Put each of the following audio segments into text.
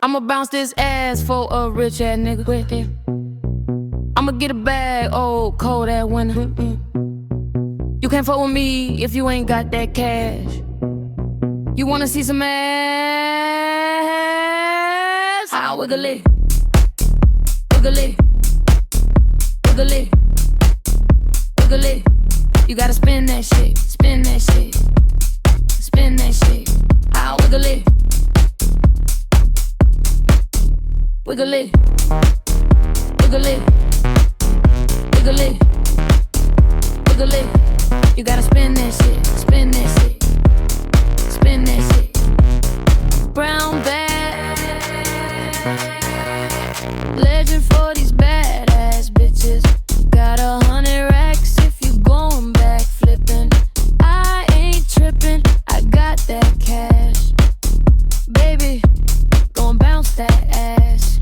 I'ma bounce this ass for a rich ass nigga. With it. I'ma get a bag, old cold ass winter. You can't fuck with me if you ain't got that cash. You wanna see some ass? I'll wiggle it, wiggle it, wiggle it, wiggle it. You gotta spin that shit, spin that shit, spin that shit. I'll wiggle it, wiggle it, wiggle it, wiggle it, wiggle it. You gotta spin that shit, spin that shit, spin that shit. Brown bag, legend for these badass bitches. Got 100 racks if you going back flipping. I ain't tripping, I got that cash. Baby, gon' bounce that ass.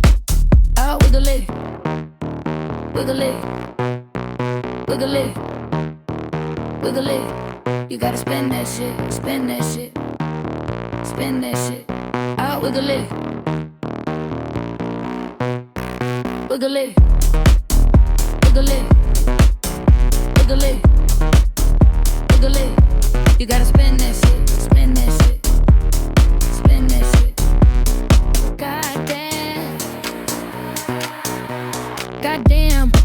I'll wiggle it, wiggle it, wiggle it, wiggle it. You gotta spin that shit, spin that shit, spin that shit. I'll wiggle it, wiggle it, wiggle it, wiggle it, wiggle it. You gotta spin that shit, spin that shit, spin that shit. Goddamn, goddamn.